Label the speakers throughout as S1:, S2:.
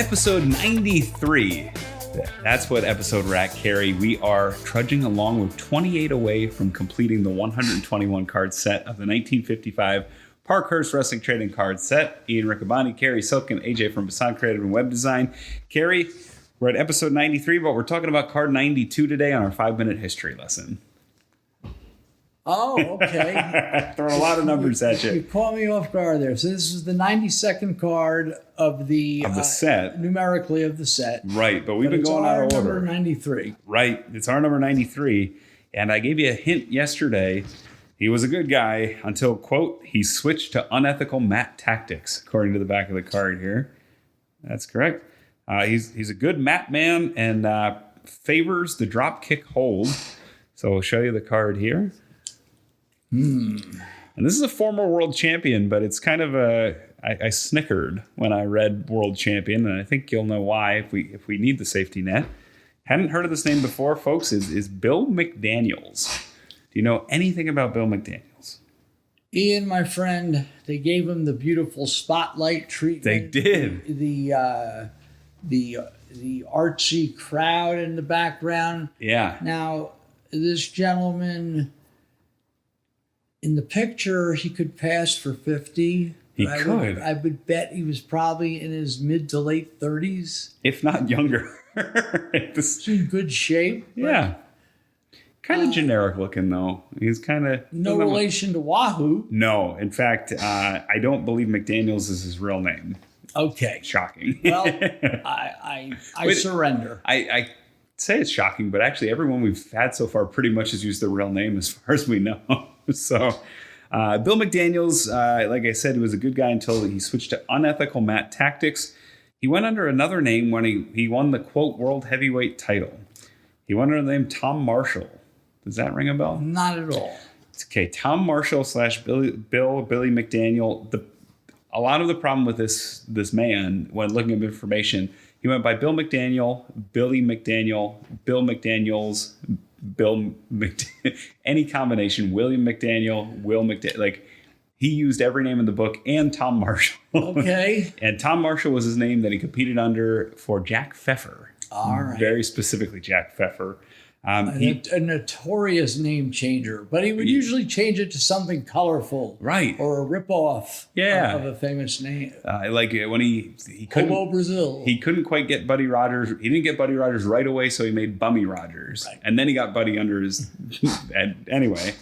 S1: Episode 93. That's what episode we're at, Cary. We are trudging along with 28 away from completing the 121 card set of the 1955 Parkhurst Wrestling Trading Card Set. Ian Riccaboni, Cary Silkin, AJ from Bisson Creative and Web Design. Cary, we're at episode 93, but we're talking about card 92 today on our 5-minute history lesson.
S2: Oh, okay.
S1: Throwing a lot of numbers at you.
S2: You caught me off guard there. So this is the 92nd card of the
S1: set.
S2: Numerically of the set.
S1: Right, but we've been going out of order.
S2: Number 93.
S1: Right, it's our number 93. And I gave you a hint yesterday. He was a good guy until, quote, he switched to unethical mat tactics, according to the back of the card here. That's correct. He's a good mat man and favors the drop kick hold. So I'll show you the card here. And this is a former world champion, but it's kind of I snickered when I read world champion, and I think you'll know why if we need the safety net. Hadn't heard of this name before, folks, is Bill McDaniels. Do you know anything about Bill McDaniels?
S2: Ian, my friend, they gave him the beautiful spotlight treatment.
S1: They did.
S2: The artsy crowd in the background.
S1: Yeah.
S2: Now, this gentleman, in the picture, he could pass for 50.
S1: He could.
S2: I would bet he was probably in his mid to late 30s.
S1: If not younger.
S2: He's in good shape.
S1: Yeah. Kind of generic looking, though. He's kind of...
S2: No relation to Wahoo.
S1: No. In fact, I don't believe McDaniels is his real name.
S2: Okay.
S1: Shocking.
S2: Well, I surrender.
S1: I say it's shocking, but actually everyone we've had so far pretty much has used their real name as far as we know. So Bill McDaniels, like I said, he was a good guy until he switched to unethical mat tactics. He went under another name when he won the, quote, world heavyweight title. He went under the name Tom Marshall. Does that ring a bell?
S2: Not at all.
S1: Okay, Tom Marshall / Billy McDaniel. A lot of the problem with this man, when looking at information, he went by Bill McDaniel, Billy McDaniel, Bill McDaniels, any combination, William McDaniel, Will McDaniel. Like, he used every name in the book and Tom Marshall.
S2: Okay.
S1: And Tom Marshall was his name that he competed under for Jack Pfeffer.
S2: All right.
S1: Very specifically Jack Pfeffer.
S2: A notorious name changer, but he would usually change it to something colorful,
S1: right,
S2: or a ripoff, of a famous name.
S1: Like when he couldn't,
S2: Hobo Brazil.
S1: He couldn't quite get Buddy Rogers. He didn't get Buddy Rogers right away, so he made Bummy Rogers, right. And then he got Buddy under his. Anyway,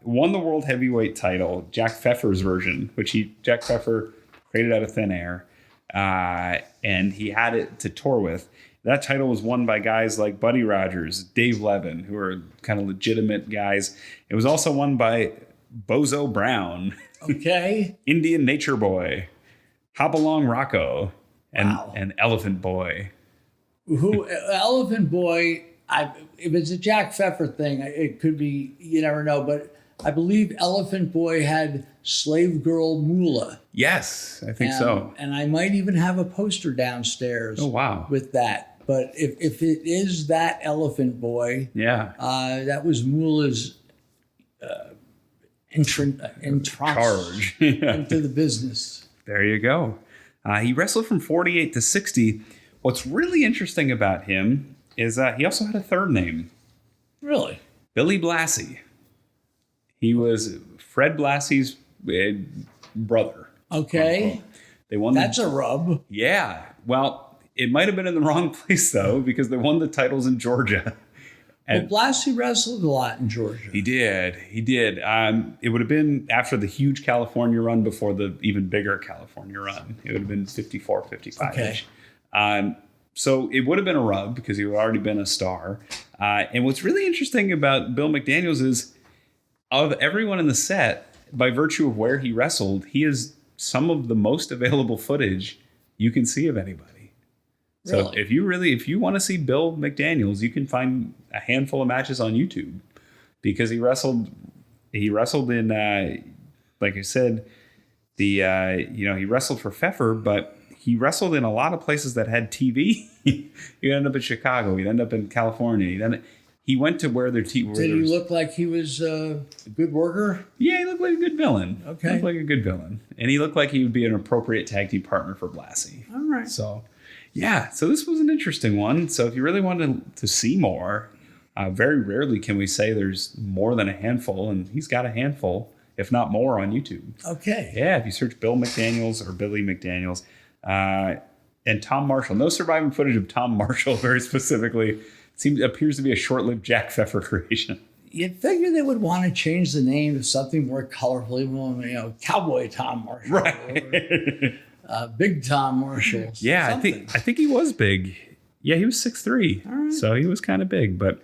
S1: won the world heavyweight title, Jack Pfeffer's version, which Jack Pfeffer created out of thin air, and he had it to tour with. That title was won by guys like Buddy Rogers, Dave Levin, who are kind of legitimate guys. It was also won by Bozo Brown,
S2: okay,
S1: Indian Nature Boy, Hopalong Rocco, and Elephant Boy.
S2: Elephant Boy, if it's a Jack Pfeffer thing, it could be, you never know, but I believe Elephant Boy had Slave Girl Moolah.
S1: Yes, I think so.
S2: And I might even have a poster downstairs.
S1: Oh, wow.
S2: With that. But if it is that Elephant Boy, that was Moolah's
S1: charge
S2: into the business.
S1: There you go. He wrestled from 48 to 60. What's really interesting about him is he also had a third name.
S2: Really?
S1: Billy Blassie. He was Fred Blassie's brother.
S2: Okay.
S1: They won.
S2: That's a rub.
S1: Yeah. Well, it might have been in the wrong place, though, because they won the titles in Georgia.
S2: And Blassie wrestled a lot in Georgia.
S1: He did. It would have been after the huge California run before the even bigger California run. It would have been 54, 55-ish. Okay. So it would have been a rub because he had already been a star. And what's really interesting about Bill McDaniels is, of everyone in the set, by virtue of where he wrestled, he is some of the most available footage you can see of anybody.
S2: Really?
S1: So if you want to see Bill McDaniels, you can find a handful of matches on YouTube, because he wrestled in, like I said, he wrestled for Pfeffer, but he wrestled in a lot of places that had TV. He'd end up in Chicago. He'd end up in California. He went to where their TV.
S2: Did he look like he was a good worker?
S1: Yeah, he looked like a good villain.
S2: Okay.
S1: He looked like a good villain. And he looked like he would be an appropriate tag team partner for Blassie.
S2: All right.
S1: So Yeah, so this was an interesting one. So if you really wanted to see more, very rarely can we say there's more than a handful, and he's got a handful, if not more, on YouTube.
S2: Okay.
S1: Yeah, if you search Bill McDaniels or Billy McDaniels, and Tom Marshall. No surviving footage of Tom Marshall, very specifically. Appears to be a short-lived Jack Pfeffer creation.
S2: You'd figure they would want to change the name to something more colorful, even, Cowboy Tom Marshall.
S1: Right.
S2: Or, Big Tom Marshall.
S1: Yeah,
S2: something.
S1: I think he was big. Yeah, he was 6'3",
S2: right.
S1: So he was kind of big. But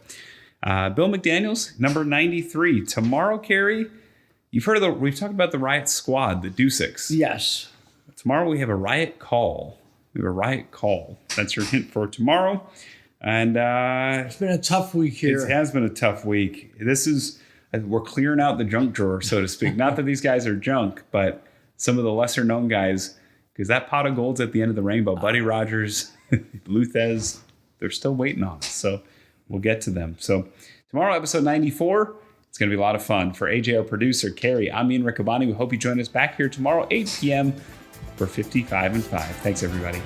S1: Bill McDaniels, number 93. Tomorrow, Cary, you've heard we've talked about the Riot Squad, the Dusix.
S2: Yes.
S1: Tomorrow we have a Riot Call. That's your hint for tomorrow. And
S2: it's been a tough week here.
S1: It has been a tough week. We're clearing out the junk drawer, so to speak. Not that these guys are junk, but some of the lesser known guys, because that pot of gold's at the end of the rainbow. Buddy Rogers, Luthez, they're still waiting on us. So we'll get to them. So tomorrow, episode 94, it's going to be a lot of fun. For AJ, our producer, Cary, I'm Ian Riccoboni. We hope you join us back here tomorrow, 8 p.m. for 55 and 5. Thanks, everybody.